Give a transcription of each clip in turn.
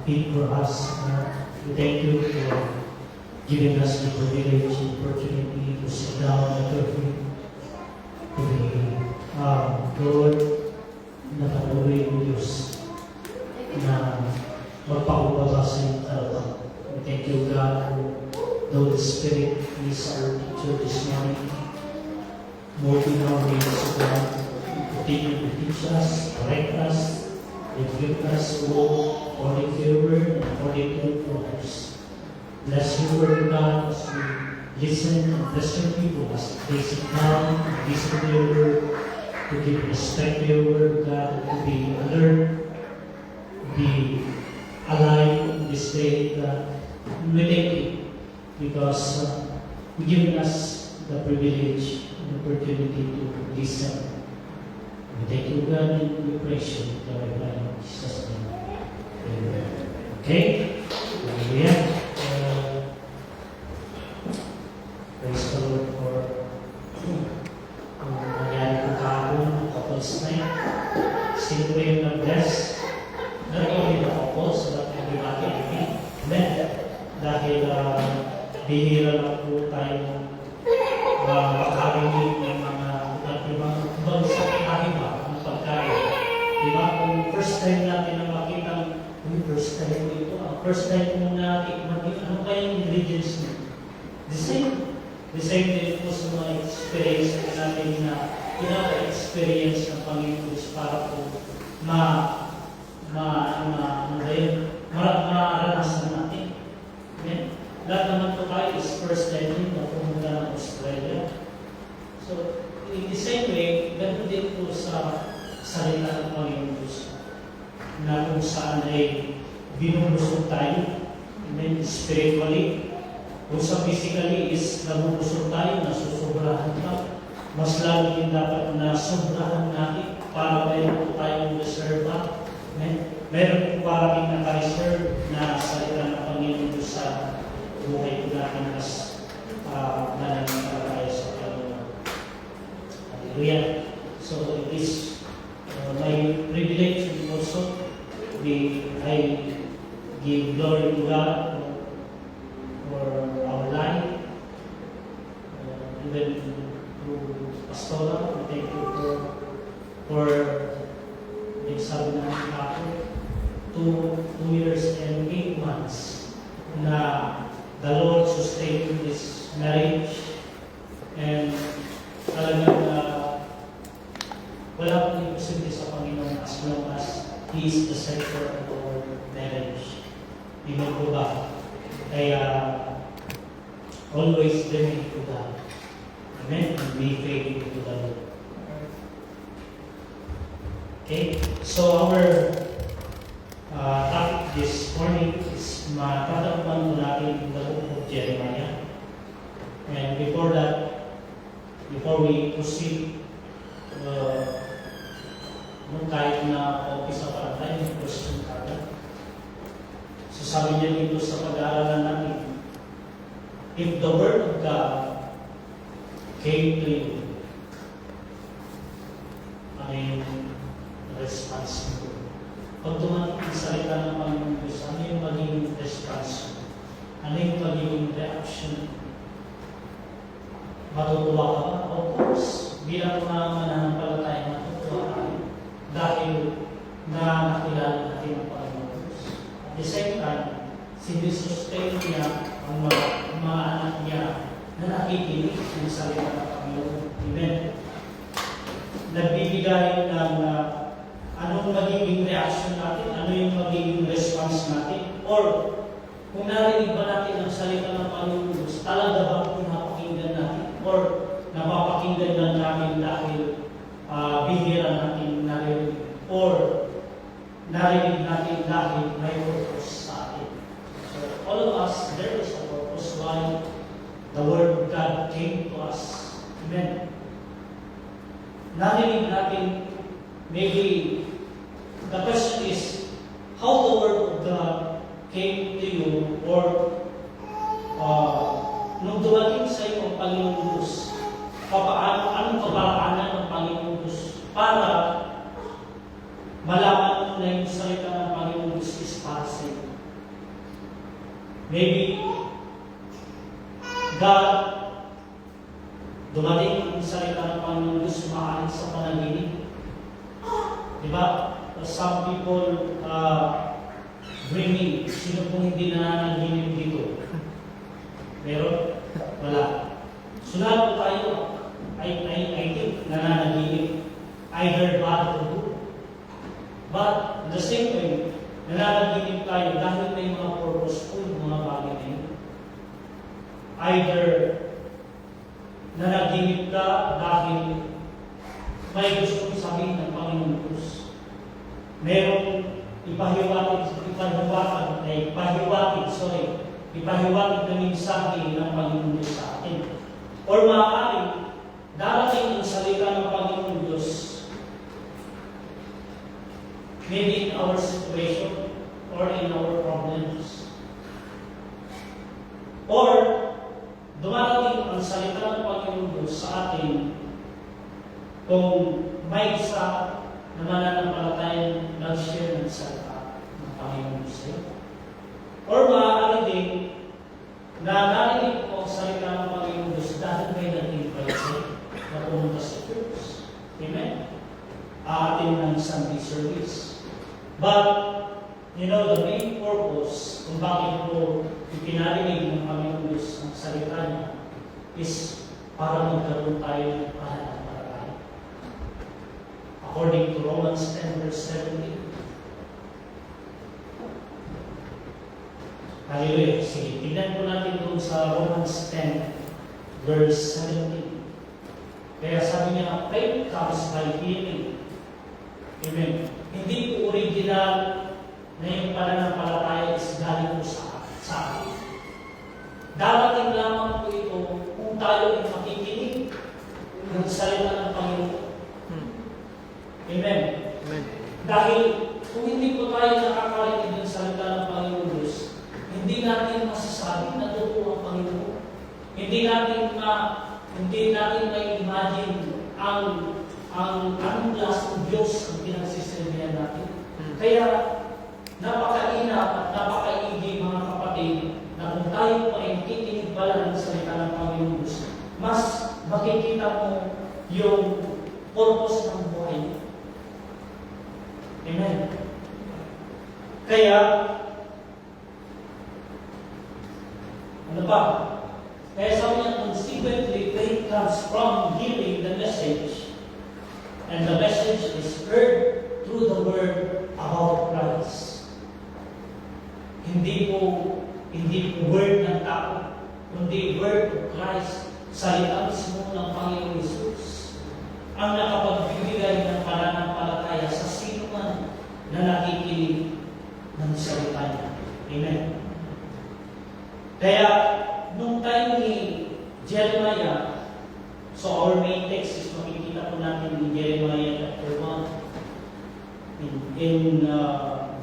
big for us. We thank you for giving us the privilege and opportunity to sit down at your feet. To be, Lord, na patuloy ng Diyos na magpakumbaba sa iyong kalapang. We thank you, God, for the Holy Spirit is our teacher this morning. Moving our ways of God, continue to teach us, correct us, rebuke us, all according to your word and according to your purpose. Bless your word, God, as we listen and bless your people as they sit down and listen to your word, to give respect to your word, God, to be alert, be alive in this day, God. We thank you because you've given us the privilege and opportunity to listen. We thank you, God, and we praise you. In Jesus' name. Amen. Okay? Hallelujah. Praise the Lord for nangyari ko kahapon, couples night. Sino ba yung nag-bless? Not only the couples, but everybody, I think. Amen. Dahil bihira lang po tayo makarinig ng mga ibang sa iba ng pagkain. Diba? Kung first time natin na makita, first time dito, first time mo natin, ano ba yung ingredients niya? The same din po sa mga experience natin na pinaka-experience ng Panginoon para po maranasan natin. Amen? Lahat naman po tayo is first time na pumunta ng Australia. So, in the same way, ganun din po sa salita ng Panginoon Diyos na kung saan ay binubusog tayo, amen, spiritually. Kung sa physically is nabubusog tayo, nasusobrahan pa, mas lalo din dapat na sobrahan natin para mayroon po tayong reserva. Amen. Meron po parang naka-reserve na salita ng Panginoon Diyos sa buhay po natin as mananampalataya sa Panginoon. Hallelujah. So it is my privilege also. I give glory to God for our life. Even to Pastora, thank you for sabi natin ako, 2 years and 8 months na the Lord sustained this marriage, and talagang wala pong imposible sa Panginoon as long as He is the center of our marriage. Amen po ba? Kaya always remain to God. Amen? And be faithful to the Lord. Okay? So our topic this morning is matatagpuan po natin the book of Jeremiah. And before that, before we proceed, kahit na umpisa pa tayo, may question kagad. So sabi niya dito sa pag-aaralan natin, if the Word of God came to you, ano yung response mo? Pag dumating ang salita ng Panginoon Diyos, ano yung magiging response mo? Ano yung magiging reaction? Matutuwa ka ba? Of course, bilang mga mananampalataya, matutuwa tayo. Dahil nakilala natin ang Panginoon Diyos. At the same time, sinusustain niya ang mga anak niya na nakikinig ng salita ng Panginoon. Amen. Nagbibigay ng anong magiging reaction natin, ano yung magiging response natin, or kung narinig ba natin ang salita ng Panginoon Diyos, talaga ba kung napakinggan natin, or napapakinggan lang namin dahil bihira natin narinig, or narinig natin dahil may purpose sa atin. So all of us, there is a purpose why the Word of God came to us. Amen. Narinig natin, maybe the question is, how the Word of God came to you, or nung dumating sa iyo ang Panginoon Diyos, anong kaparaanan ng Panginoon Diyos para malaman mo na yung salita ng Panginoon Diyos is para sa iyo. Maybe God, dumating ang salita ng Panginoon Diyos, sumaalit sa panaginip. Diba? Some people bring me, sino pong hindi nananaginip dito? Meron? Wala. So lahat po tayo, I think, nananaginip. Either bad or good. But, the same way, nananaginip tayo dahil may mga purposeful mga bagay na yun. Either nanaginip ka dahil may gustong sabihin ng Panginoon Diyos. Merong ipahiwatig na mensahe ng Panginoon Diyos sa atin. Or maaaring darating ang salita ng Panginoon Diyos maybe in our situation or in our problems. Or dumarating ang salita ng Panginoon Diyos sa atin kung may isa na mananampalatayang nag-share ng salita ng Panginoon Diyos. Or maaari din na narinig po ang salita ng Panginoon Diyos dahil may nag-invite na pumunta sa church. Amen? Atin ng Sunday service. But, you know, the main purpose kung bakit po ipinarinig ng Panginoon Diyos ang salita niya is para magkaroon tayo ng pananampalataya. According to Romans 10 verse 17. Hallelujah. Sige, tignan po natin doon sa Romans 10 verse 17. Kaya sabi niya, faith comes by hearing. Amen. Hindi po original na yung pananampalataya is galing po sa akin. Darating lamang po ito kung tayo ay makikinig ng salita ng Panginoon. Amen. Amen. Dahil kung hindi po tayo nakakarinig ng salita ng Panginoon Diyos, hindi natin masasabi na totoo ang Panginoon. Hindi natin ma-imagine ang anong klaseng Diyos ang pinagsisilbihan natin. Kaya, napakainap at napakaigi mga kapatid na kung tayo po ay nakikinig pala ng salita ng Panginoon Diyos, mas makikita mo yung purpose ng buhay. Amen. Kaya, ano ba? Kaya sabi niya, consequently, faith comes from hearing the message. And the message is heard through the word about Christ. Hindi po word ng tao, kundi word of Christ, salita mismo ng Panginoon Jesus, ang nakapagbibigay ng pananampalataya sa sino man na nakikinig ng salita niya. Amen. Kaya, nung time ni Jeremiah, so our main text is makikita po natin in Jeremiah chapter 1. In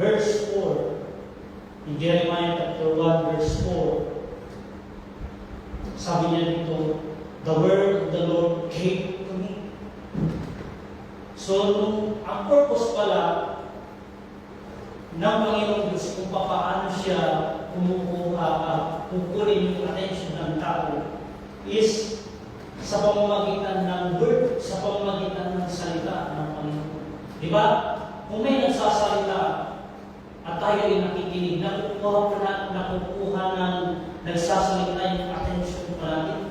verse 4, in Jeremiah chapter 1 verse 4, sabi niya dito, the word of the Lord came to me. So, ang purpose pala ng Panginoon Diyos kung paano siya kukunin yung attention ng tao is sa pamamagitan ng word, sa pamamagitan ng salita ng Panginoon. Diba? Kung may nagsasalita at tayo ay nakikinig, nakukuha ng nagsasalita yung attention natin.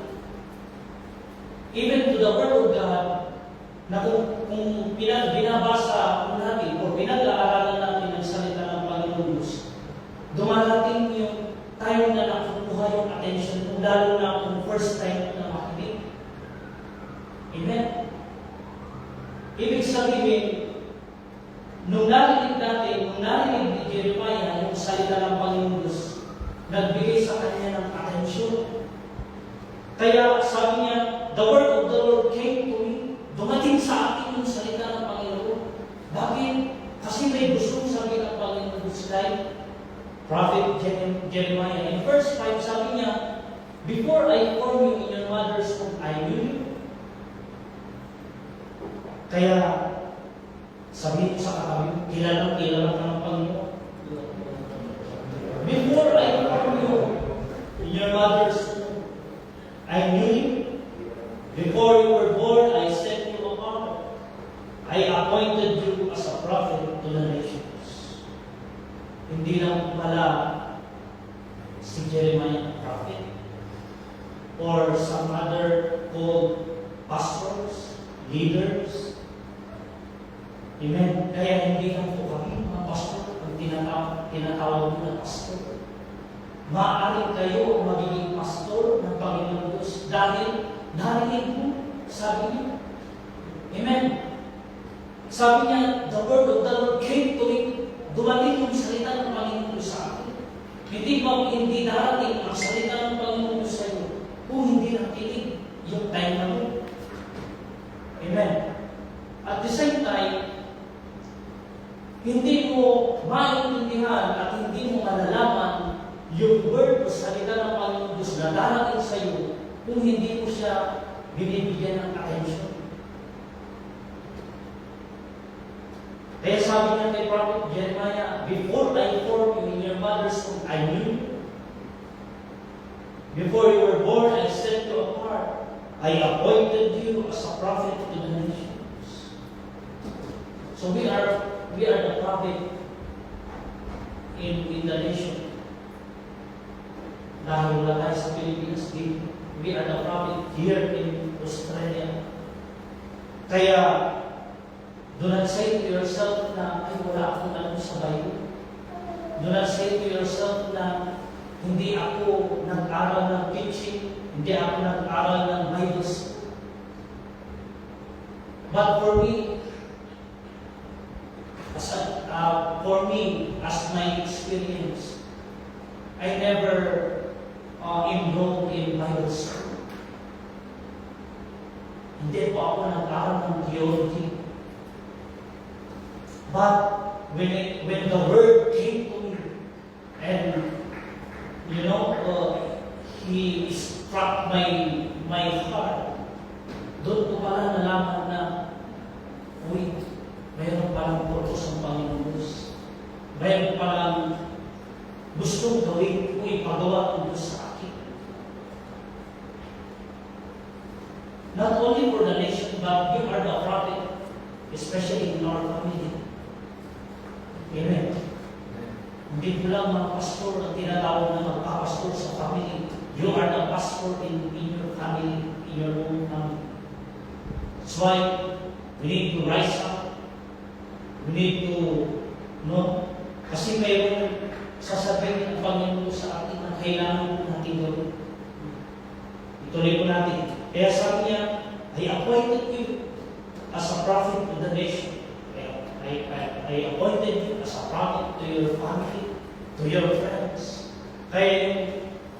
Even to the Word of God, na kung binabasa natin o pinag-aaralan natin ang salita ng Panginoon Diyos, dumarating yung tayo na nakukuha yung attention, kung lalo na kung first time na makinig. Amen? Ibig sabihin, nung narinig ni Jeremiah yung salita ng Panginoon Diyos, nagbigay sa kanya ng atensyon. Kaya sabi niya, the word of the Lord came to me. Dumating sa akin yung salita ng Panginoon. Bakit? Kasi may gustong sabihin ng Panginoon Diyos kay Prophet Jeremiah. In verse 5, sabi niya, before I formed you in your mother's womb, I knew you. Kaya, sabi ko sa katabi, kilala ka ng Panginoon. Before I formed you lang pala si Jeremiah prophet or some other called pastors, leaders. Amen. Kaya hindi lang po kami mga pastor ang tinatawag na pastor. Maaari kayo magiging pastor ng Panginoon Diyos dahil narinig mo, sabi niya. Amen. Sabi niya, the word of the Lord came to me. Dumating yung salita ng Panginoon Diyos sa akin. Hindi darating ang salita ng Panginoon Diyos sa iyo kung hindi nakinig yung time na mo. Amen. At the same time, hindi mo maintindihan at hindi mo malalaman yung word o salita ng Panginoon Diyos na darating sa iyo kung hindi mo siya binibigyan ng attention. Kaya sabi niya kay Prophet Jeremiah, before I formed you in your mother's womb, I knew you. Before you were born, I set you apart. I appointed you as a prophet to the nations. So we are the prophet in the nation. Dahil wala tayo sa Pilipinas, we are the prophet here in Australia. Kaya, do not say to yourself na, ay wala akong alam sa Bible. Do not say to yourself na, hindi ako nag-aral ng teaching, hindi ako nag-aral ng Bible school. But for me, as my experience, I never enrolled in Bible school. Hindi po ako nag-aral ng theology. But when the word came to me, and he struck my heart, doon ko pala nalaman na, mayroon palang purpose ang Panginoon Diyos. Mayroon palang gustong gawin ko ipagawa ng Diyos sa akin. Not only for the nation, but you are the prophet, especially in our family. Amen. Hindi ko lang mga pastor ang tinatawag na magpapastor sa family. You are the pastor in your family, in your own family. That's why we need to rise up. We need to, kasi mayroon sasabihin ng Panginoon sa atin na kailangan po natin gawin. Ituloy po natin. Kaya sabi niya, I appointed you as a prophet to the nation. I appointed you as a prophet to your family, to your friends. Kaya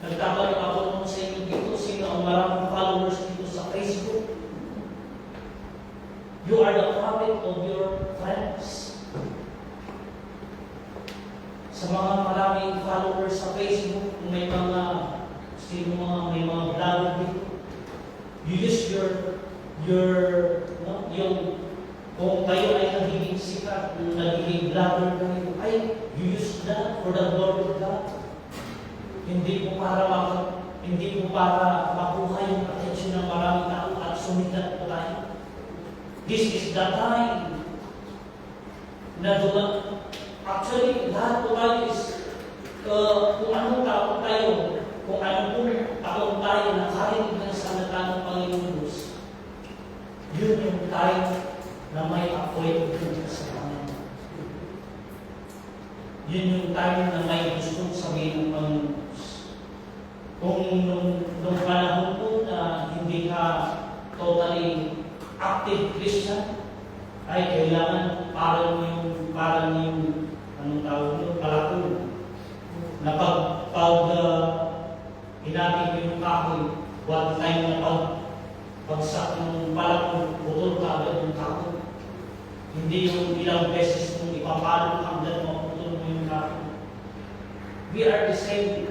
nagtatanong ako nung sa inyo dito, sino ang maraming followers dito sa Facebook? You are the prophet of your friends. Sa mga maraming followers sa Facebook, kung may mga vlogger dito, you use kung kayo ay nagiging sikat, nagiging vlogger kayo, you use that for the glory of God. Hindi po para makuha yung atensyon ng maraming tao at sumikat po tayo. This is the time na actually, lahat po tayo is kung anong tao tayo, kung anong taon tayo nakarinig ng salita ng Panginoon Diyos, yun yung time na may appointment sa Panginoon. Yun yung time na may gustong sabihin ng Panginoon Diyos. Kung nung panahon po na hindi ka totally active Christian, ay kailangan parang yung anong tawag nyo, palakul. Na pag hinapin mo yung kahoy, one time na pagsak ng palakul, putol ka agad yung kahoy. Hindi yung ilang beses mong ipapalo hanggang maputol mo yung kahoy. We are the same,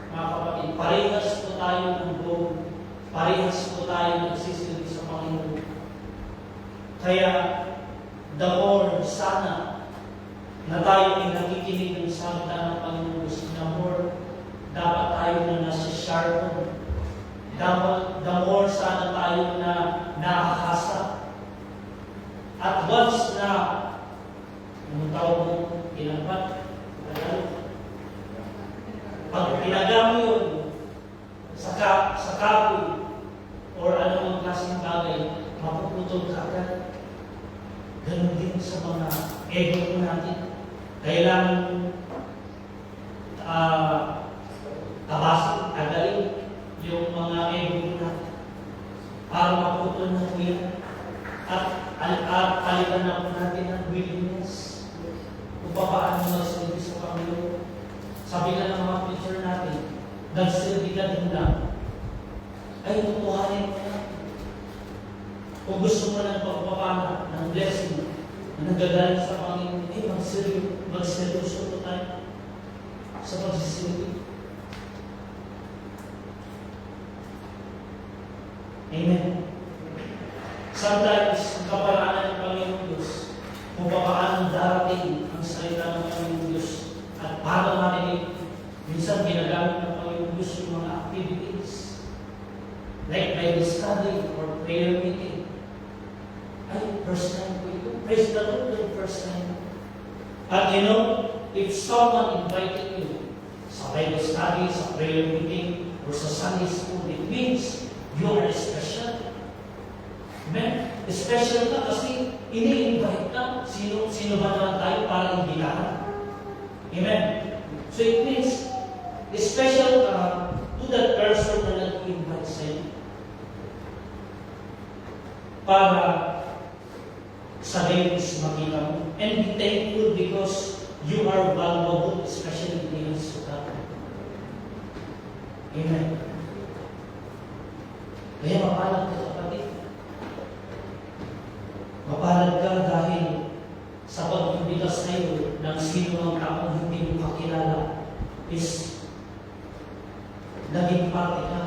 mga kapatid. Parehas po tayo ng goal. Parehas po tayo nagsisilbi sa Panginoon. Kaya, the more sana na tayo ay nakikinig ng salita ng Panginoon, the more dapat tayo na nasa sharpen. The more sana tayo na nakakasa. At once na, anong tawag mo, tinapat, maputol kaagad. Ganun din sa mga ego po natin. Kailangan tabasin, tagalin yung mga ego po natin para maputol na po yan. At palitan na po natin ang willingness kung paano magsilbi sa Panginoon. Sabi nga ng mga teacher natin, nagsilbi ka din lang. Ay, tutuhanin mo na. Kung gusto mo ng pagpapana, ng blessing, na nagagaling sa Panginoon, eh, magseryoso po tayo sa pagsisilbi. Amen. Sometimes, ang kaparaanan ng Panginoon Diyos, kung paano darating ang salita ng Panginoon Diyos, at paano natin minsan ginagamit ng Panginoon Diyos yung mga activities, like Bible study or prayer meeting. Ay, first time ko ito. Praise the Lord yung first time. At you know, if someone invited you sa Bible study, sa prayer meeting, or sa Sunday school, it means you are special. Amen? Special ka kasi ini-invite ka. Sino ba naman tayo para imbitahan? Amen? So it means special ka to that person na nag-invite sa'yo. Para sa Diyos makita mo. And be thankful because you are valuable, especially in the hands of God. Amen. Kaya mapalad ka, kapatid. Mapalad ka dahil sa pag-imbita sa iyo ng sino ang taong hindi mo kakilala is naging parte ka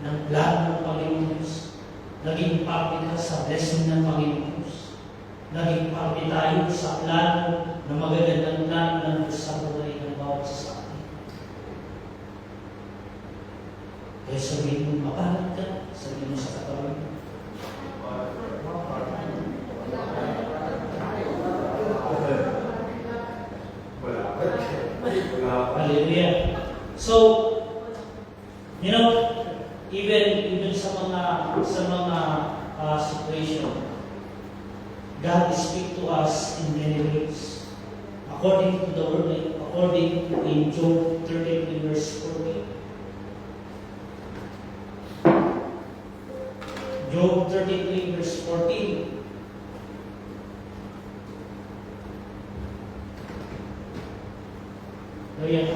ng plano ng Panginoon Diyos. Naging parte ka sa blessing ng Panginoon Diyos. Naging parte tayo sa plano na magagandang plano ng Diyos sa buhay ng bawat sa atin. Kaya sabihin mo, mapalad ka, sabihin mo sa katawan mo. Hallelujah. So, you know, even sa mga situation, God speaks to us in many ways. According to the word, according in Job 33 verse 14. Job 33 verse 14. So yan.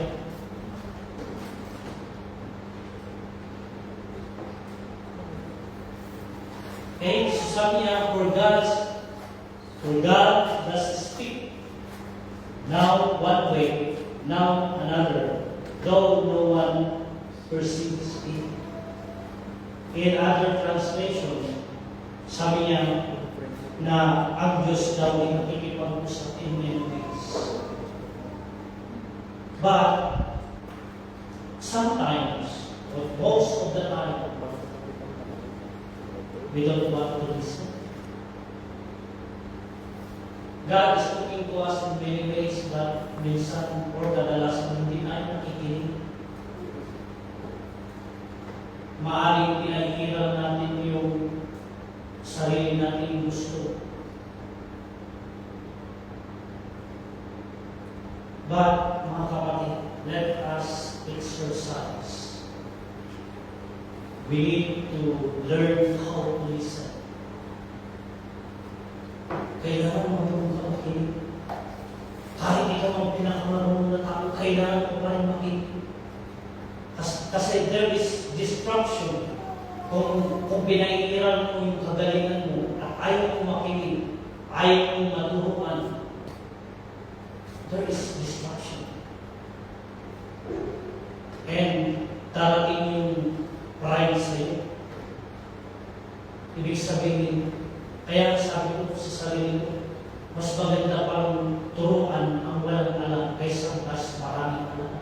Okay, so sabi niya, for God does speak. Now one way, now another, though no one perceives it. In other translation, sabi niya na ang Diyos daw ay nakikipag-usap in many ways. But sometimes, or most of the time, we don't want to listen. God is speaking to us in many ways, but minsan or kadalasan hindi tayo nakikinig. Maaaring pinahihiram natin yung sarili natin gusto. But, mga kapatid, let us exercise. We need to learn how to listen. Kailangan marunong ka makinig. Kahit ikaw ang pinakamarunong na tao, kailangan ko pa rin makinig. Kasi there is distraction. Kung pinaiiran mo yung kagalingan mo at ayaw mo makinig, ayaw mo maturuan, there is distraction. And darating yung pride sa'yo. Ibig sabihin, kaya sabi ko sa sarili ko, mas maganda parang turuan ang walang alam kaysa ang maraming alam.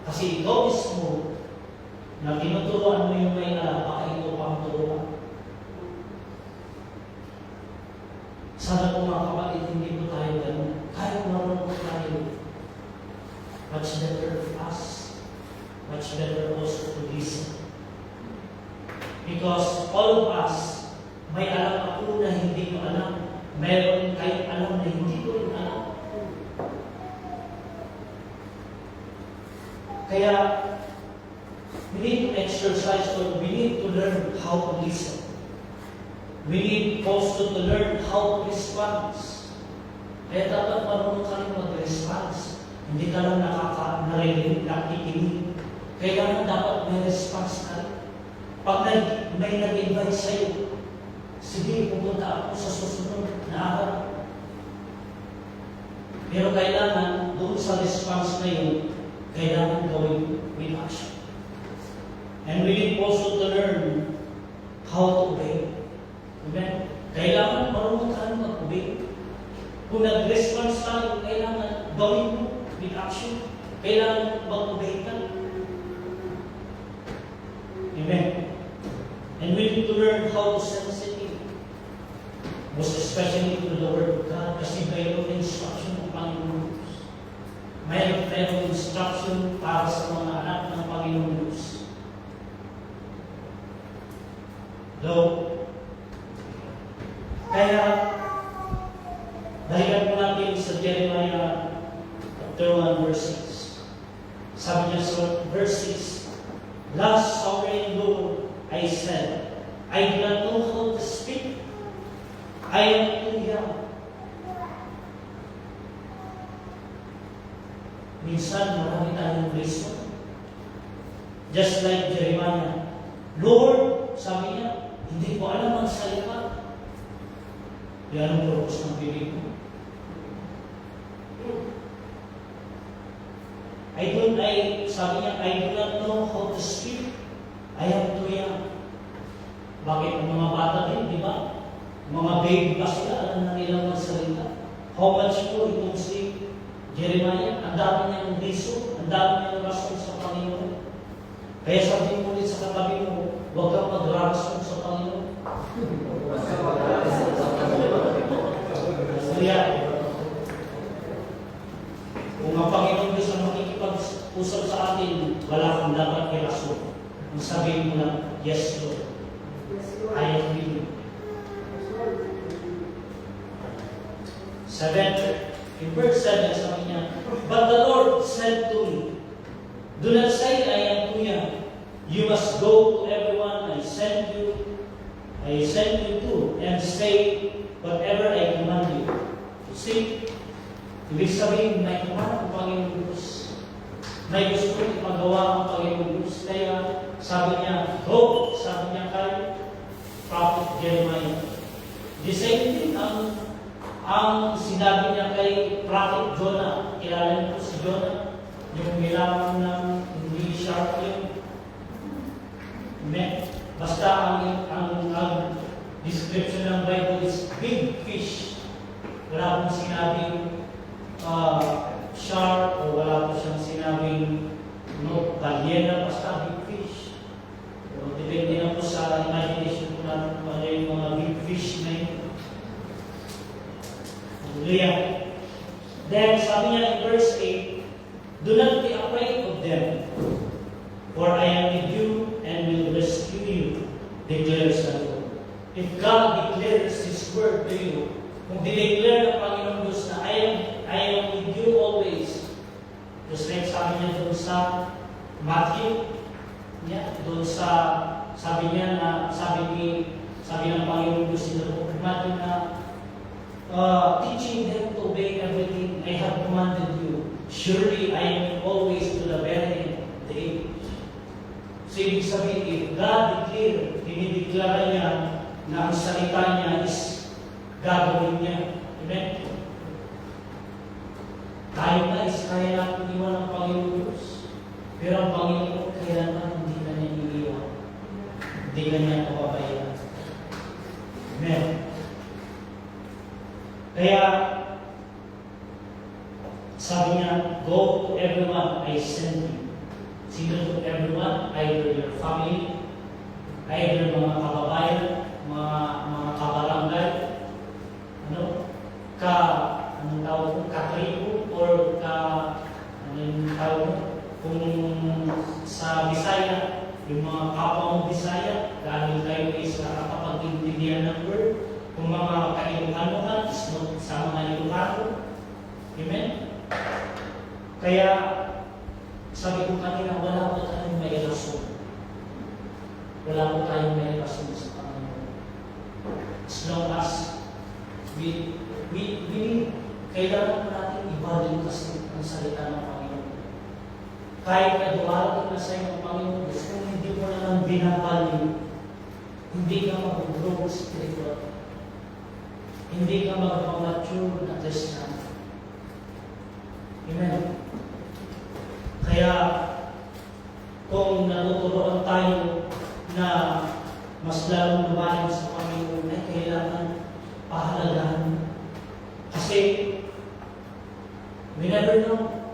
Kasi ikaw mismo, na tinuturuan mo yung may alam, baka ito pang turuan. Sana po mga kapatid, hindi po tayo ganun. Kahit marunong po tayo, much better us, much better also to listen. Because all of us May alam ako na hindi ko alam. Meron kayong alam na hindi ko rin alam. Kaya, we need to exercise or we need to learn how to listen. We need also to learn how to respond. Kaya dapat marunong ka rin mag-response. Hindi ka lang narinig, nakikinig. Kailangan dapat may response ka rin. Pag may nag-invite sa'yo, sige, pupunta ako sa susunod na araw. Pero kailangan, doon sa response na yun, kailangan gawin with action. And we need also to learn how to obey. Amen? Kailangan marunong ka rin mag-obey. Kung nag-response tayo, kailangan gawin mo with action. Kailangan mag-obey ka. Amen? And we need to learn how to sensitive. Most especially to the Word of God. Kasi mayroon instruction ng Panginoon Diyos. Mayroon instruction para sa mga anak ng Panginoon Diyos. Kaya, dahilan po natin sa Jeremiah chapter 1 verse 6. Sabi niya sa verse 6, Last sovereign Lord, I said, I do not know how to speak. I am too young. Minsan, marami tayong reason. Just like Jeremiah, Lord, sabi niya, hindi ko alam ang salita. Yan ang purpose ng bibig ko. Sabi niya, I do not know how to speak. I am too young. Bakit ang mga bata din, di ba? Mga baby pa sila, alam na nilang magsalita. How much po itong si Jeremiah? Ang dami niyang riso, ang dami niyang rason sa Panginoon. Kaya sabi mo ulit sa katabi mo, huwag kang magrason sa Panginoon. Kaya, kung ang Panginoon Diyos ang makikipag-usap sa atin, wala kang dapat irason. Ang sabihin mo lang, yes, Lord. I agree. 7, in verse 7, sabi niya, But the Lord said to me, Do not say I am too young. You must go to everyone I send you to, and say whatever I command you. See, ibig sabihin, may command ang Panginoon Diyos. May gusto ipagawa ang Panginoon Diyos. Kaya sabi niya, go, sabi niya kay Prophet Jeremiah. The same thing ang sinabi niya kay Prophet Jonah. Kilala niyo po si Jonah, yung nilamang ng hindi sharp yun. Amen. Basta ang description ng Bible is big fish. Wala pong sinabing shark o wala po siyang sinabing balyena, basta big fish. So, depende na po sa imagination po natin kung ano yung mga big fish na yun. Hallelujah. Then, sabi niya in verse 8, Do not be afraid of them, for I am with you and will rescue you, declares the Lord. If God declares His word to you, kung dineclare ng Panginoon Diyos na I am with you always, just like sabi niya doon sa Matthew, doon sa sabi niya na sabi ng Panginoon Diyos sa Matthew na teaching them to obey everything I have commanded you. Surely I am always to the very end of the age. So ibig sabihin, if God declare, dinideklara niya na ang salita niya is gagawin niya. Amen? Tayo guys, kaya natin iwan ang Panginoon Diyos. Pero ang Panginoon, kailangan hindi ka niya iniiwan. Hindi ka niya papabayaan. Amen? Kaya, sabi niya, go to everyone I send you. Sino to everyone? Either your family, either mga kababayan, mga kabarangay, anong tawag mo, katribo, or anong tawag mo, kung sa Bisaya, yung mga kapwa mong Bisaya, dahil tayo ay sa kapag-intindihan ng word, kung mga ka-Ilocano sa mga Ilocano. Amen? Kaya, sabi ko kanina, wala po tayong may rason. Wala po tayong may rason sa Panginoon. As long as kailangan po natin i-value kasi ang salita ng Panginoon. Kahit na dumating na sa iyo ang Panginoon, kung hindi mo naman binavalue, hindi ka mag-grow spiritual. Hindi ka mag-mature na Christian. Amen? Kaya, kung natuturoan tayo na mas lalong lumalim sa Panginoon, ay kailangan pahalagahan. Kasi, we never know.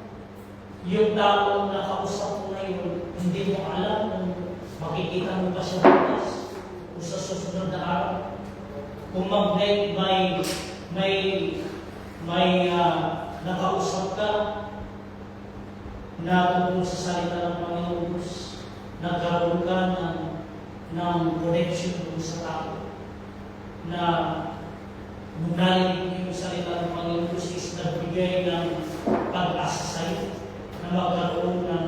Yung taong nakausap mo ngayon, hindi mo alam kung makikita mo pa siya bukas o sa susunod na araw. Kung may nakausap ka na tungkol sa salita ng Panginoon Diyos, nagkaroon ka ng connection sa tao na nung narinig niyo yung salita ng Panginoon Diyos is nagbigay ng pag-asa sa iyo na magkaroon ng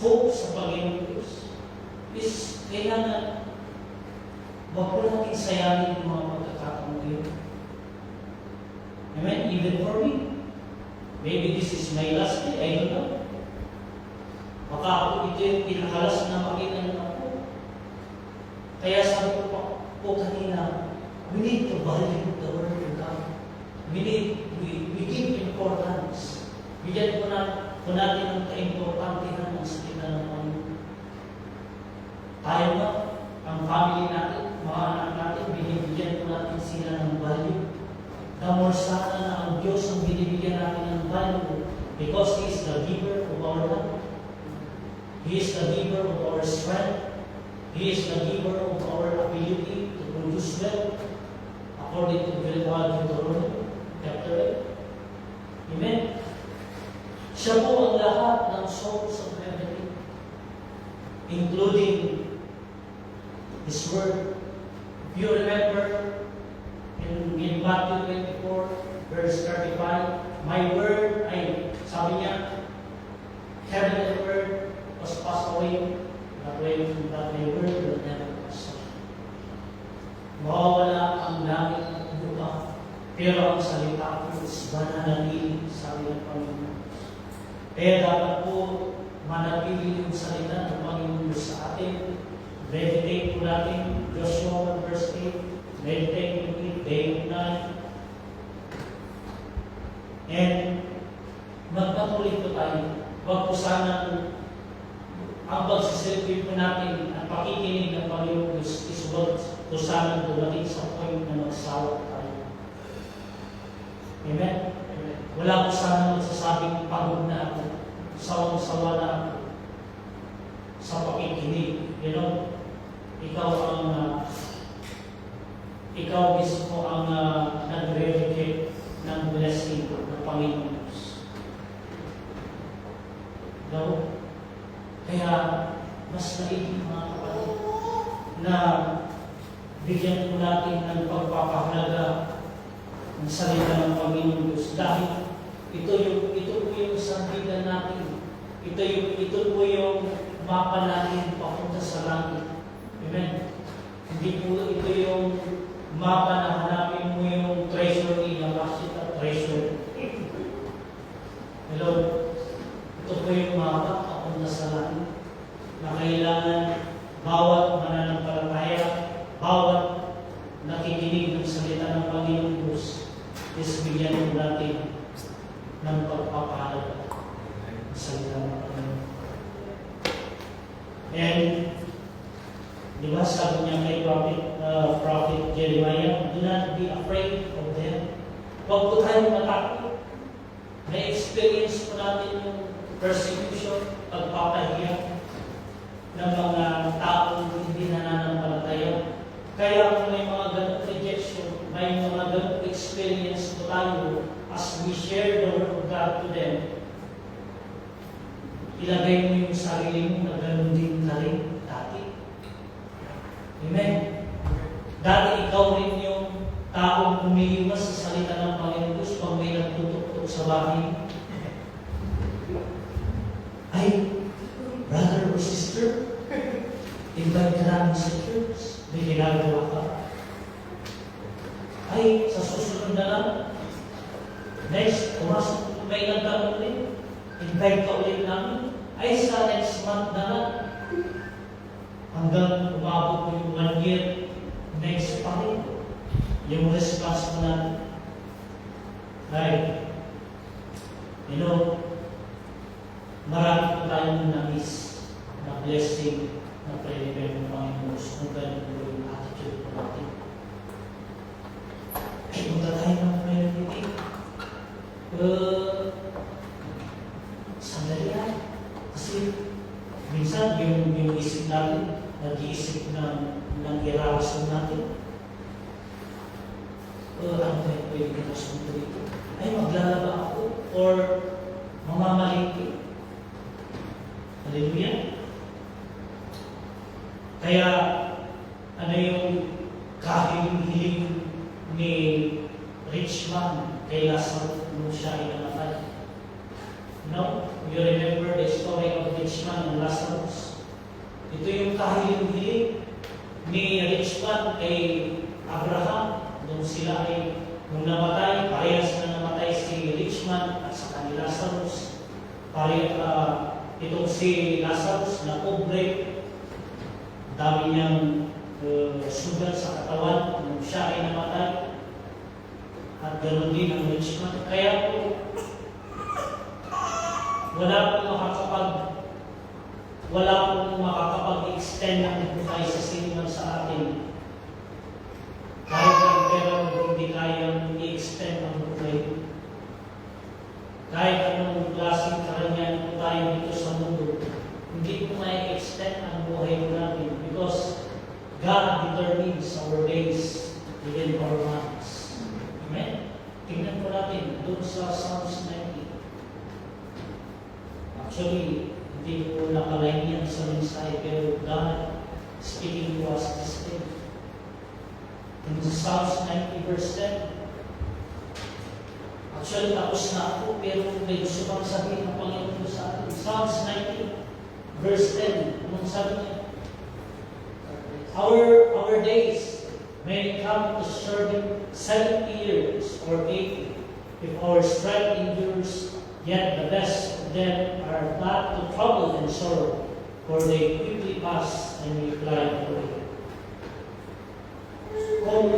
hope sa Panginoon Diyos. Is kailangan wag po natin sayangin yung mga pagkakataon yun. Amen? Even for me. Maybe this is my last day. I don't know. Baka ako ito yung pinakalas na makita ng ako. Kaya sabi ko po kanina, we need to value the word of God. We give importance. Bigyan po natin ang ka-importantihan ng salita ng Panginoon. Tayo ba? Ang family natin, mga anak natin, binibigyan po natin sila ng value. The more sana na ang Diyos ang binibigyan natin ng value because He is the giver of our life. He is the giver of our strength. He is the giver of our ability to produce wealth according to Deuteronomy chapter 8. Amen? Siya po ang lahat ng source of everything, including His Word. If you remember, in Matthew 24, verse 35, my word, sabi niya, heaven and earth was passed away, but my word will never pass away. Mawawala ang langit at lupa, pero ang salita ko is mananatili, sabi ng Panginoon. Kaya dapat po manatili yung salita ng Panginoon sa atin. Meditate po natin, Joshua 1 verse 8, meditate po it day and night. And magpatuloy po tayo. Huwag po sana ang pagsisilbi po natin at pakikinig ng Panginoon is huwag po sana dumating sa point na magsawa tayo. Amen? Amen. Wala po sana magsasabing pagod na ako, sawang-sawa na ako sa pakikinig. You know? Ikaw mismo ang nag-replicate ng blessing ng Panginoon Diyos. No? Kaya, mas naiging mga kapatid na bigyan po natin ng pagpapahalaga ng salita ng Panginoon Diyos. Dahil ito po yung sandigan natin. Ito po yung mapa natin papunta sa langit. Amen. Hindi po ito yung mapa na hanapin mo yung treasure ni Yamashita treasure. Hello? Ito po yung mapa papunta sa langit na kailangan bawat mananampalataya, bawat nakikinig ng salita ng Panginoon Diyos is bigyan po natin ng pagpapahalaga ng salita ng Panginoon. And di ba sabi niya kay Prophet Jeremiah, do not be afraid of them. Huwag po tayong matakot. Na-experience po natin yung persecution, pagpapahiya ng mga taong hindi nananampalataya. Kaya kung may mga ganong rejection, may mga ganong experience po tayo as we share the Word of God to them, ilagay mo yung sarili mo na ganon din ka rin tayo. Amen. Dati ikaw rin yung taong umiiwas sa salita ng Panginoon Diyos pag may nagtutok sa bahay. Ay, brother or sister, invite ka namin sa church. May ginagawa ka. Ay, sa susunod na lang, next, pumasok may nagtanong ulit. Invite ka ulit namin. Ay, sa next month na lang. Hanggang umabot mo yung 1 year, next pa rin. Yung response mo natin. Ay, you know, marami po tayong na-miss na blessing na pre-prepare ng Panginoon kung ganun po yung attitude po natin. Ay, punta tayo ng community. Sandali yan. Kasi minsan yung isip natin, nag-iisip ng irasyon natin. Ano tayo pwede irasyon dito? Ay, maglalaba ako or mamamalingki. Hallelujah. Kaya, ano yung kahiling-hiling ni rich man kay Lazarus nung siya ay namatay? No? You remember the story of rich man and Lazarus? Ito yung kahiling-hiling ni rich man kay Abraham nung sila ay nung namatay, parehas na namatay si rich man at saka ni Lazarus. Itong si Lazarus na pobre, dami niyang sugat sa katawan nung siya ay namatay. At ganoon din ang rich man. Kaya po, wala pong makakapag-extend ng buhay sa sinuman sa atin. Kahit ang pera hindi kayang i-extend ang buhay. Kahit anong klaseng karanyan po tayo dito sa mundo, hindi po may extend ang buhay natin because God determines our days within our months. Amen? Tingnan po natin doon sa Psalms 90. Actually, hindi po nakalain yan sa mensahe, pero God speaking to us this day. In Psalms 90 verse 10, actually, tapos na ako, pero may gusto pang sabihin ng Panginoon sa atin. Psalms 90 verse 10, anong sabi niya? Our days may come to 70 years or 80 if our strength endures. Yet the best of them are not to trouble and sorrow, for they quickly pass and we fly away. Kung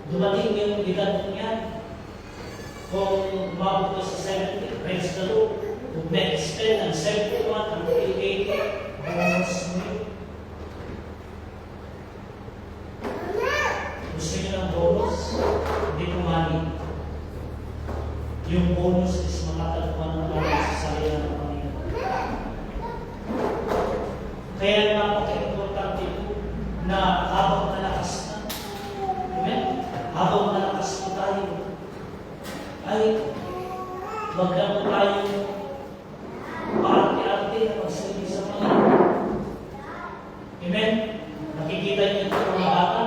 dumating yung edad niya, kung umabot ka sa 70, praise the Lord. Kung may extend ng 71 until 80, bonus mo yun. Gusto niyo ng bonus? Hindi po money. Yung bonus is makatagpuan ng mga sa salita ng Panginoon. Kaya napaka-importante po na habang nalakas na, amen? Habang nalakas po tayo, ay wag na po tayo paarte-arte na magsalita sa Panginoon. Amen? Nakikita niyo ito mga bata.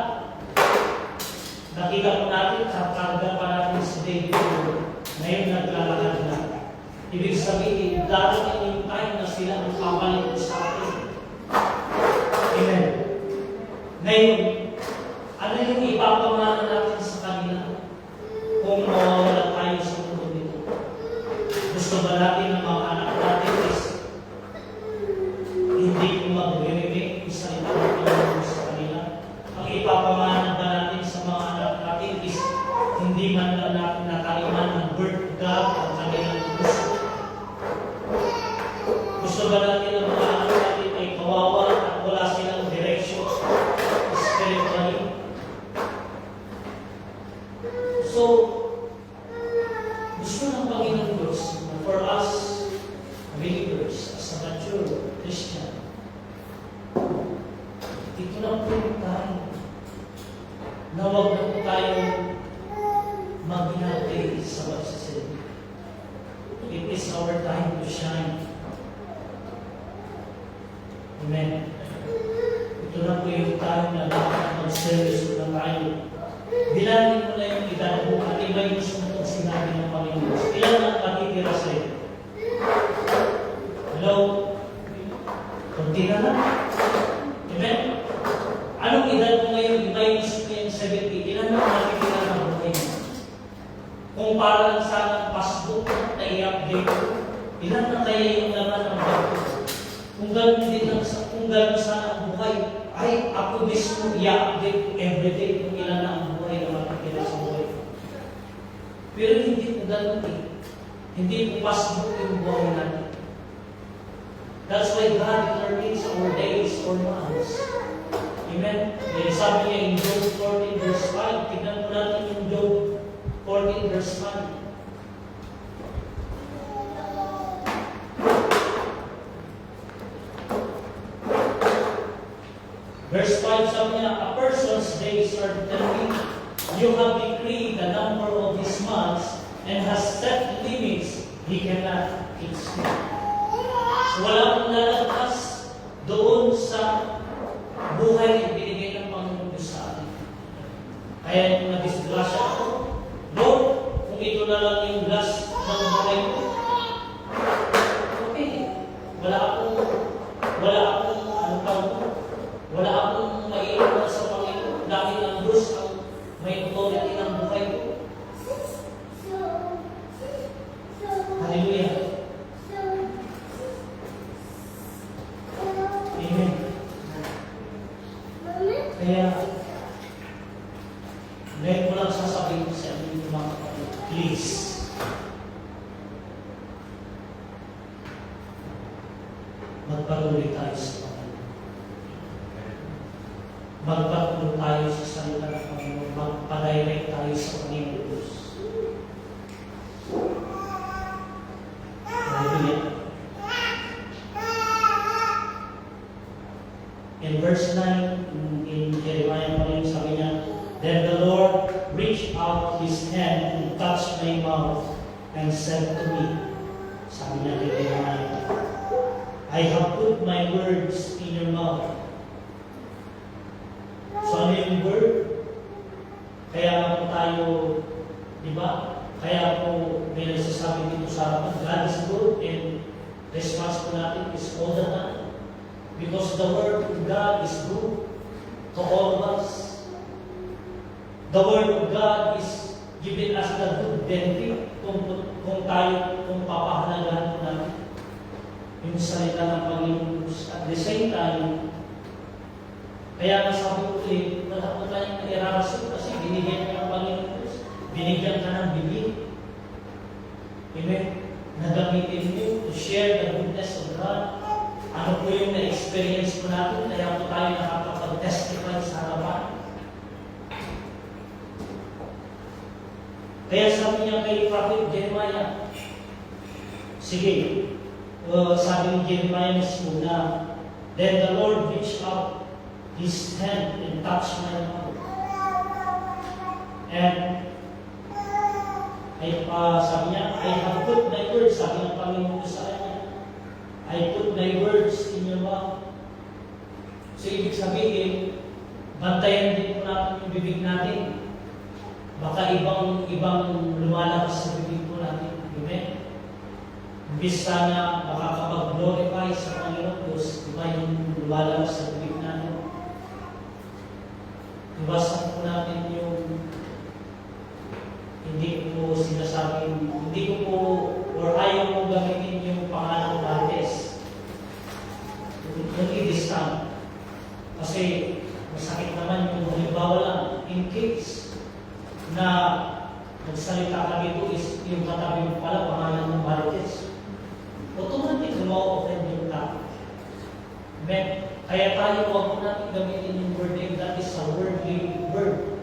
Nakita po natin, kakarga pa natin sa David. Ngayon naglalakad na. Ibig sabihin, darating yung time na sila ang kapalito sa atin. Amen. Ngayon, ano yung ipapamana natin sa kanila kung mawawala tayo sa mundo nito? Gusto ba natin ng mga anak natin is hindi ko mag-remake yung salita ng Panginoon sa kanila? Ang ipapamana ba natin sa mga anak natin is hindi man lang natin nakaliman ng word of God ang kanilang gusto. Gusto ba natin ang mga anak natin ay kawawa at wala silang direction spiritually? So, gusto ng Panginoon Diyos for us believers as a mature Christian, dito na po yung time na huwag na po tayong maghinati sa pagsasalita. It is our time to shine. Amen. ito na po yung time na dapat mag-service na tayo. Bilangin mo na yung edad mo at iba'y gusto mo itong sinabi ng Panginoon. Ilan ang matitira sa'yo? Hello? Kunti na lang. Amen? Anong edad mo ngayon? Iba'y gusto mo yung 70. Ilan ang matitira ng buhay mo? Kung para lang sana passbook na i-update ko, ilan na kaya yung laman ng bag ko? Kung gano'n din lang kung gano'n sana ang buhay, ay ako mismo i-update ko everyday kung ilan na ang buhay na matitira sa buhay. Pero hindi po gano'n eh. Hindi po passbook yung buhay natin. That's why God determines our days or months. Amen? Then sabi niya in Job 14 verse 5, tignan po natin yung Job 14 verse 5. Verse 5 sabi niya, a person's days are determined. You have decreed the number of his months and has set limits he cannot exceed. So wala akong lalagpas doon sa buhay na binigay ng Panginoon sa atin. Kaya nung nadisgrasya ako, Lord, kung ito na lang yung last ng buhay ko, okay, wala akong maiiwan sa Panginoon dahil ang Diyos ang may authority ng buhay ko. Hallelujah. Amen. Kaya, ngayon ko lang sasabihin ko sa inyo mga kapatid, please, magpatuloy tayo sa Panginoon. Magpatuloy tayo sa salita ng Panginoon. Magpadirect tayo sa Panginoon Diyos. Hallelujah. In verse 9, in Jeremiah pa rin sabi niya, then the Lord reached out His hand and touched my mouth and said to me, sabi niya kay Jeremiah, I have put my words in your mouth. So ano yung word? Kaya po tayo, di ba? Kaya po may nagsasabi dito sa harapan, God is good and response po natin is all the time. Because the word of God is good to all of us. The word of God is giving us the good benefit kung papahalagahan po natin yung salita ng Panginoon. At the same time, kaya nasabi ko ulit, wala po tayong nairarason kasi binigyan ka ng Panginoon. Binigyan ka ng bibig. Amen? Nagamitin mo to share the goodness of God. Ano po yung na-experience po natin, kaya po tayo nakakapag-testify sa harapan. Kaya sabi niya kay Prophet Jeremiah, sige, sabi ni Jeremiah mismo na, then the Lord reached out His hand and touched my mouth. And sabi niya, I have put my words, sabi ng Panginoon sa kanya, I put my words in your mouth. So, ibig sabihin, bantayan din po natin yung bibig natin. Baka ibang lumalabas sa bibig po natin. Amen? Imbis sana makakapag-glorify sa Panginoon Diyos, iba yung lumalabas sa bibig natin. Iwasan po natin yung hindi ko sinasabing, hindi ko po, or ayaw mo gamitin yung pangalan Martes. Yung i-discount. Kasi masakit naman yung halimbawa lang, in case na nagsalita ka dito is yung katabi mo pala pangalan ng Martes. Automatic ma-offend yung tao. Amen? Kaya tayo huwag po natin gamitin yung word name, that is a worldly word.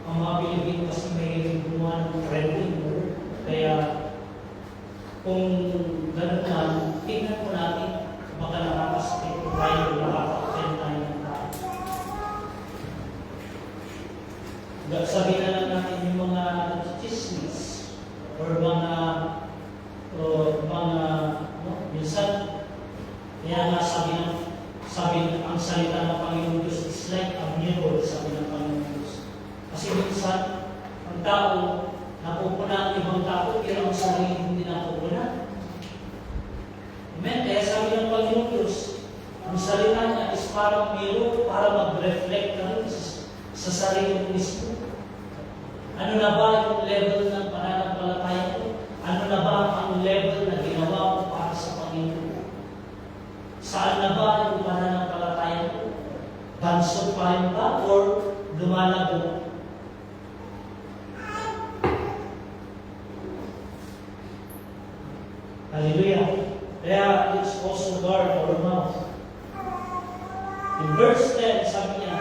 Ang mga Pilipino kasi may gumawa ng trending word. Kaya kung gano'n man, tingnan po natin baka nakakasakit po tayo, nakaka-offend tayo ng tao. Sabihin na lang natin yung mga chismis or minsan, kaya nga Sabi, ang salita ng Panginoon Diyos is like a mirror, sabi ng Panginoon Diyos. Kasi minsan, ang tao, napupuna ang ibang tao, pero ang sarili hindi napupuna. Amen? Kaya sabi ng Panginoon Diyos, ang salita niya is parang mirror para mag-reflect ka rin sa sarili mo mismo. Ano na ba yung level ng pananampalataya mo? Ano na ba ang level na ginawa mo para sa Panginoon? Saan na ba yung pananampalataya mo? Bansod pa rin ba or lumalago? Hallelujah. Kaya let's also guard our mouth. In verse 10, sabi niya,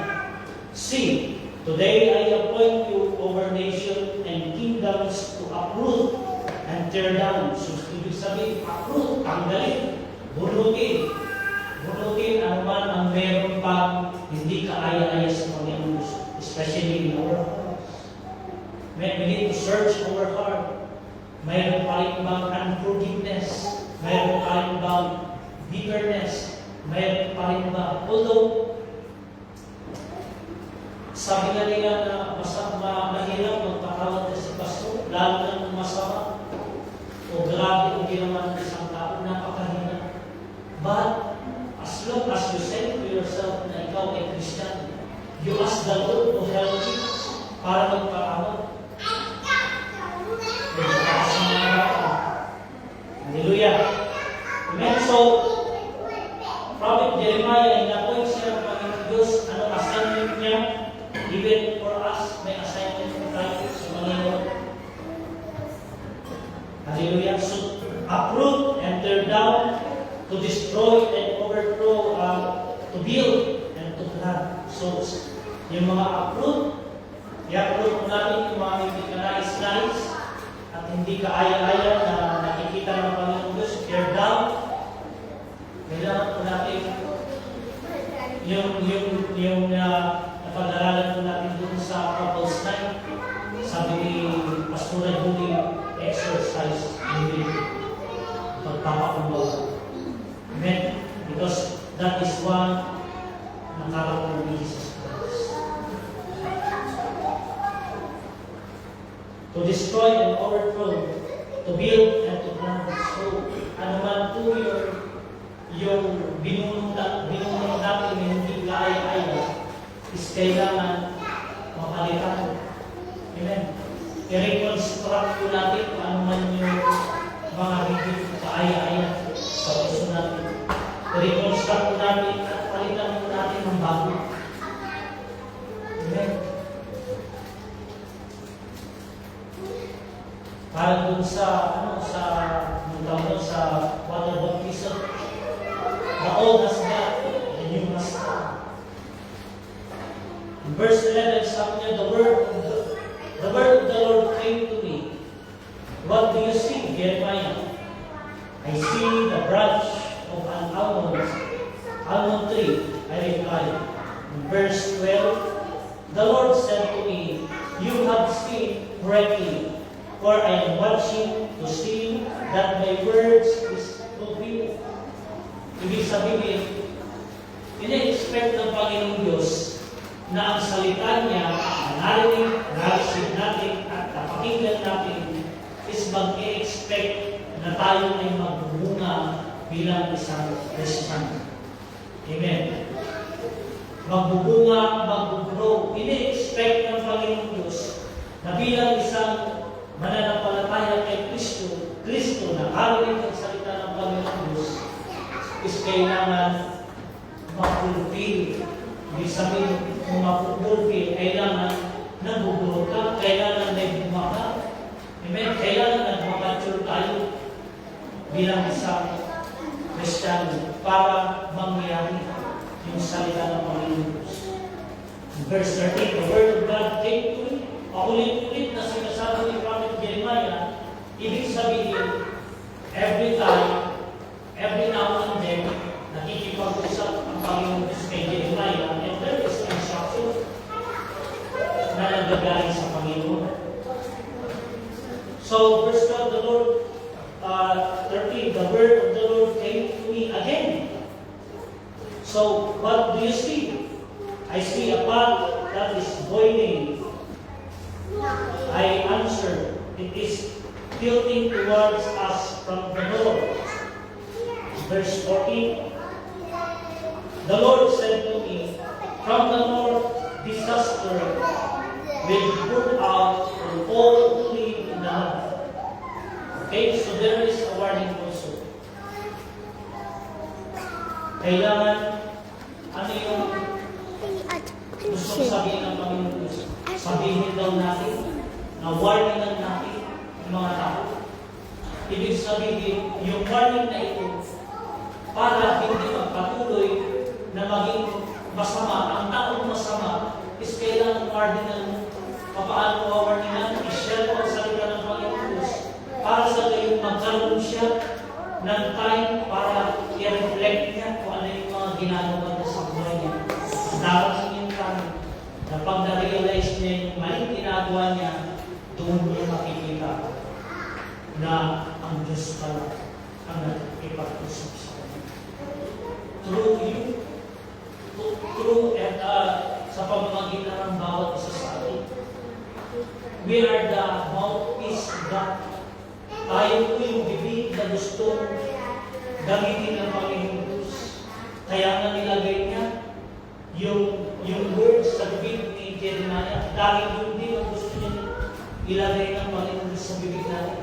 see, today I appoint you over nation and kingdoms to uproot and tear down. So, ibig sabihin, uproot, tanggalin, bunutin. Bunutin ang man ang meron pang hindi kaaya-aya sa Panginoon, especially in our hearts. We need to search our heart. Mayroon pa rin bang unforgiveness? Mayroon pa rin bang bitterness? Mayroon pa rin ba? Although, sabi nga nila na mahirap magpatawad na si pastor, lalo na ng masama o grabe ang ginawa ng isang tao, napakahina. But, as long as you say to yourself na ikaw ay Christian, you ask the Lord to help you para magpatawad. Hallelujah. Amen. So, Prophet Jeremiah, inapoint siya ng Panginoon Diyos, ano assignment niya, even for us, may assignment tayo sa Panginoon. Hallelujah. So, uproot and tear down, to destroy and overthrow, to build and to plant. So, yung mga uproot, i-uproot natin yung mga hindi ka nais-nais at hindi ka aya-aya na nakikita ng Panginoon Diyos, tear down. Kailangan po natin yung napag-aralan po natin dun sa Couples Night. Sabi ni Pastora Julie, exercise living, pagpapakumbaba. Amen? Because that is one na character ni Jesus Christ. To destroy and overthrow, to build and to plant. So, ano man po yung binunong natin na hindi kaaya-aya is kailangan mapalitan. Amen. I-reconstruct po natin kung ano man yung mga hindi kaaya-aya sa puso natin. I-reconstruct po natin at palitan po natin ng bago. Amen. Parang dun sa water baptism, the old has gone, the new has come. In verse 11, sabi niya, the word of the Lord came to me. What do you see, Jeremiah? I see the branch of an almond tree. I replied. In verse 12, the Lord said to me, you have seen correctly, for I am watching to see that my words is fulfilled. Ibig sabihin, ina-expect ng Panginoong Diyos na ang salita niya, narinig, narisip natin, at napakinggan natin, is mag-i-expect na tayo ay magbubunga bilang isang Christian. Amen. Magbubunga, magbugrow. Ina-expect ng Panginoong Diyos na bilang isang mananampalataya kay Kristo na karinig ang salita ng Panginoong Diyos, is kailangan ma-fulfill. Ibig sabihin, kung ma-fulfill, kailangan nabubulog ka, kailangan may bumaka. Amen? Kailangan nag-mature tayo bilang isang Kristiyano para mangyari yung salita ng Panginoon Diyos. Verse 13, the word of God came to me. Paulit-ulit na sinasabi ni Prophet Jeremiah, ibig sabihin, every now and then, nakikipag-usap ang Panginoon Diyos kay Jeremiah, and there is instruction na nagagaling sa Panginoon. So, verse 12, the Lord, 13, the word of the Lord came to me again. So, verse 14. The Lord said to me, from the north disaster will put out on all who live in the land. Okay, so there is a warning also. Kailangan, ano yung gusto sabihin ng Panginoon? Sabihin daw natin, na warning lang natin ng mga tao. Ibig sabihin, yung warning na ito, para hindi magpatuloy na maging masama, ang taong masama, is kailangan cardinal mo. Papaano warning lang, i-share mo ang salita ng Panginoon Diyos, para sa gayon magkaroon siya ng time para i-reflect niya kung ano yung mga ginagawa niya sa buhay niya. Darating yung time na pag na-realize niya yung maling ginagawa niya, doon niya makikita na ang Diyos pala ang nag-ipag-usap sa kanya. Through you, sa pamamagitan ng bawat isa sa atin, we are the mouthpiece of God. Tayo po yung bibig na gusto gamitin ng Panginoon Diyos. Kaya nga nilagay niya yung words sa bibig ni Jeremiah. Dahil yun din ang gusto niya ilagay ng Panginoon Diyos sa bibig natin.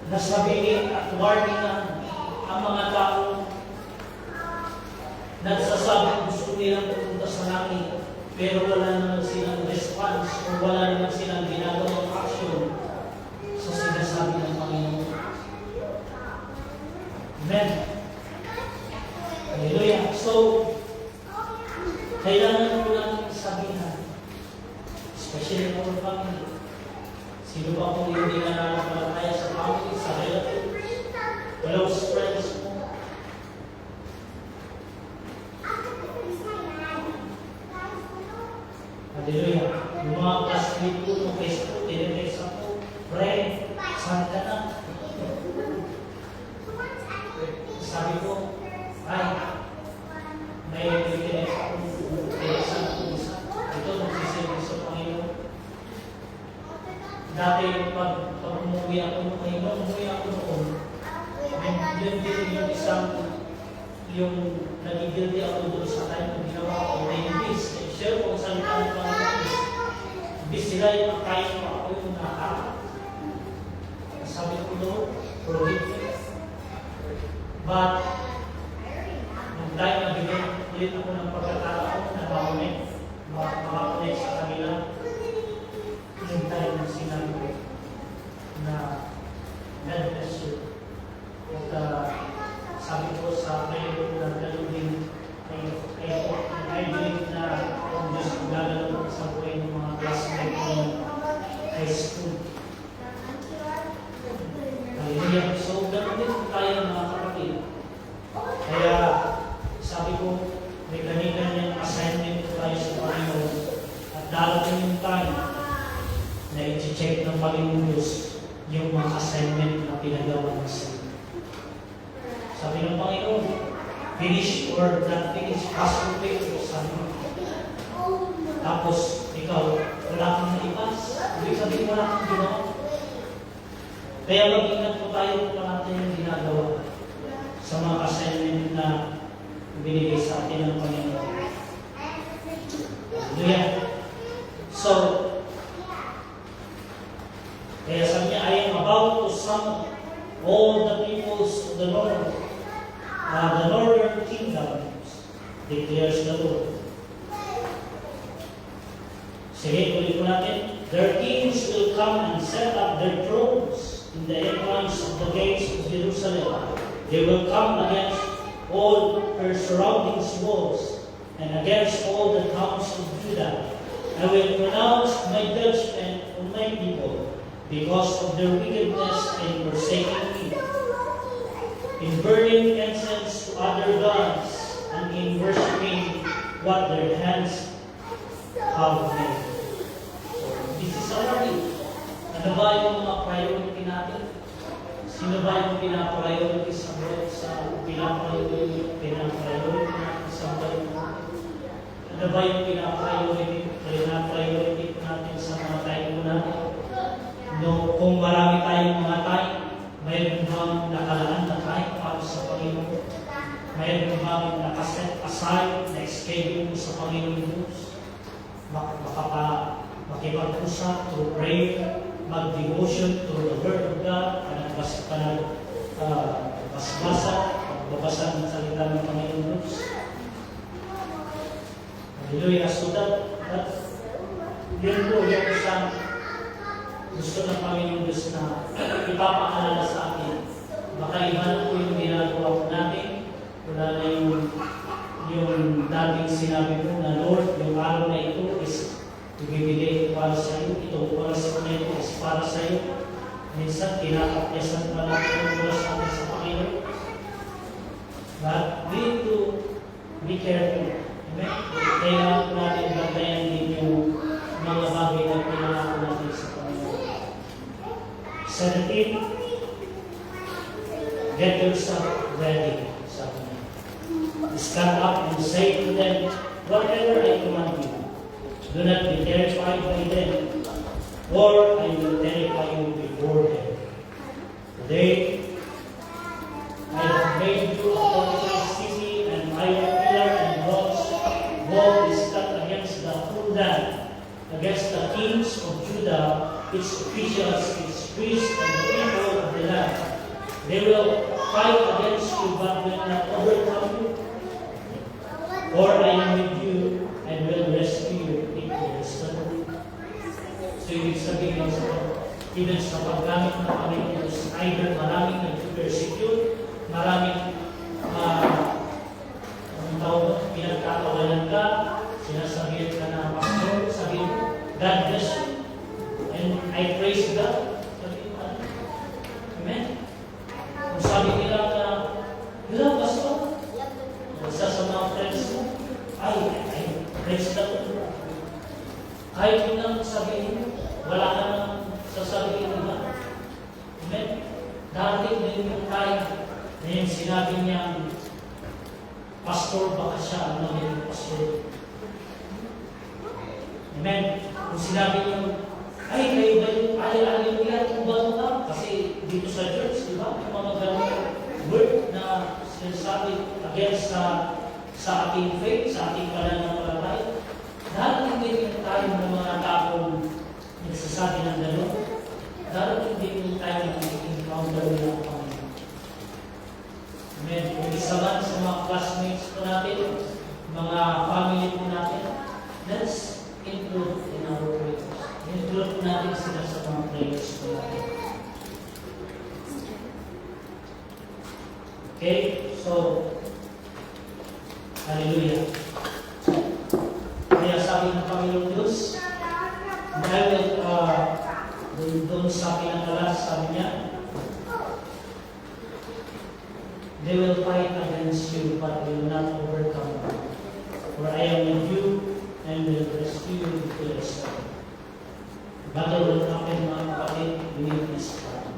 Nasabihin at warning ang mga tao nagsasabing gusto nilang pupunta sa langit, pero wala naman silang response o wala naman silang ginagawang action sa sinasabi ng Panginoon. Amen. Hallelujah. So, kailangan po natin sabihan, especially our family. Sino ba kung hindi nananampalataya sa family, sa relatives, close friends mo? Hallelujah. Yung mga classmate ko nung Facebook, tinetext ako, friend, saan ka na? Sabi ko, ay, may tinetext ako, tinetext ako isa. Ito, nagsisilbi sa Panginoon. Dati, pag umuwi ako noon, yun din yung isang, yung nagigildi ako doon sa time na ginawa ko, na yung bis, share ko sa salita ng Panginoon. Bis sila yung akayin ko ako yung nakaka. Sabi ko doon, prohibit. But, nung time na bigyan ulit ako ng pagkatao na makakulit sa kanila, yung time na sinabi ko na God bless you. At sabi ko sa kayo na gano'n din I believe na ang Diyos ang gagalaw sa buhay ng mga classmates ng high school. Hallelujah. So, gano'n din tayo mga kapatid. Kaya, sabi ko, may ganyan assignment tayo sa Panginoon at darating yung time na i-check ng Panginoon Diyos yung mga assignment na pinagawa ng sa sabi ng Panginoon, finish or not finish, pass or fail, sabi mo. Tapos, ikaw, wala kang naipas. Ibig sabihin, wala kang ginawa. Kaya mag-ingat po tayo kung natin yung ginagawa sa mga assignment na binigay sa atin ng Panginoon. Hallelujah. So, kaya sabi niya, I am about to summon all the peoples of the northern kingdoms, declares the Lord. Sige, ulit po natin. Their kings will come and set up their thrones in the entrance of the gates of Jerusalem. They will come against all her surrounding walls and against all the towns of Judah. I will pronounce my judgment on my people because of their wickedness in forsaking me, in burning incense to other gods, and in worshiping what their hands have made. So, this is a warning. Ano ba yung mga priority natin? Sino ba yung pinapriority sa buhay? Pinapriority natin sa buhay natin? Ano ba yung pinapriority natin sa mga time natin? No, kung marami tayong mga time, mayroon bang nakalaan na time para sa bagay na nakaset aside, na schedule mo sa Panginoon Diyos. Makipag-usap through prayer, mag-devotion through the Word of God, pagbabasa ng salita ng Panginoon Diyos. Hallelujah. So yun po yung isang gusto ng Panginoon Diyos na ipapaalala sa atin. Baka iba na po yung ginagawa ko natin. Wala na yung dating sinabi ko na Lord, yung araw na ito is ibibigay ko para sa iyo. Itong oras na ito is para sa iyo. Minsan, kinakapyasan pa natin yung oras natin sa Panginoon. But we need to be careful. Amen? Kailangan po natin bantayan din yung mga bagay na pinangako natin sa Panginoon. 17, get yourself ready. Sabi niya. Stand up and say to them, whatever I command you, do not be terrified by them, or I will terrify you before them. Today, I have made you a fortified city, and iron pillar and bronze wall is cut against the whole land, against the kings of Judah, its officials, its priests, and the people of the land. They will fight against you, but will not overcome you. Or I am with you and will rescue you if you listen. So ibig sabihin even sa paggamit ng Panginoon Diyos, either maraming nag-persecute, maraming pinagkakawalan ka, sinasabihan ka na pastor, sabihin mo, God bless you. And I praise God. Sabihin mo, amen? Kung sabi nila na, hello, pastor, isa sa mga friends mo, ay, praise God. Kahit mo nang sabihin mo, wala ka nang sasabihin mo ba? Amen? Dati din yung kaya, na yung sinabi niya, pastor, baka siya ang magiging pastor. Amen? Kung sinabi niyo, ay, kayo ba yung hallelujah, kung ba ka? Kasi dito sa church, di ba? Yung mga ganong word na sinasabi against sa ating faith, sa ating pananampalataya. Dahil hindi tayo ng mga taong nagsasabi ng gano'n, dahil hindi tayo nag-encounter ng Panginoon. Amen. Kung isa man sa mga classmates po natin, mga family po natin, let's include in our prayers. Include po natin sila sa mga prayers po natin. Okay? So, hallelujah. Kaya sabi ng Panginoon Diyos, dahil doon sa pinakalas, sabi niya, they will fight against you, but will not overcome you. For I am with you, and will rescue you to the storm. Battle will happen, mga kapatid, we need to stand.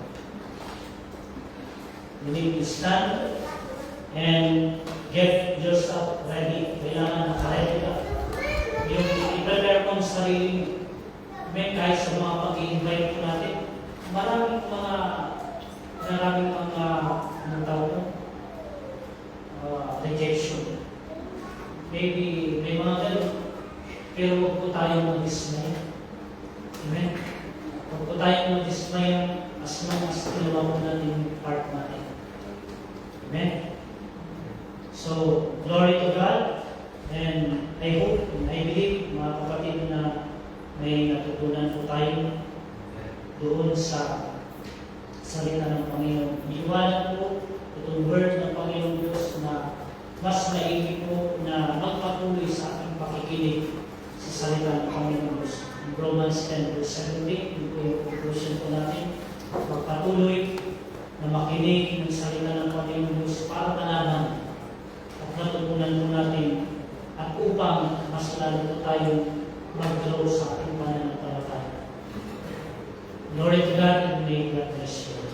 We need to stand and get yourself ready. Kailangan naka-ready ka. Yung i-prepare mong sarili, kahit sa mga pag-i-invite ko natin, maraming mga rejection. Maybe may mga ganun, pero huwag po tayong mag-dismay. Amen? Huwag po tayong mag-dismay as long as ginawa po natin yung part natin. Amen? So, glory to God. And I hope, and I believe, mga kapatid, na may natutunan po tayo doon sa salita ng Panginoon. Iwanan po itong word ng Panginoon Diyos na mas maigi po na magpatuloy sa ating pakikinig sa salita ng Panginoon Diyos. In Romans 10 verse 17, yun po yung conclusion po natin. Magpatuloy na makinig ng salita ng Panginoon Diyos para malaman at natutunan po natin at upang mas lalo po tayong mag-grow sa ating pananampalataya. Glory to God and may God bless you.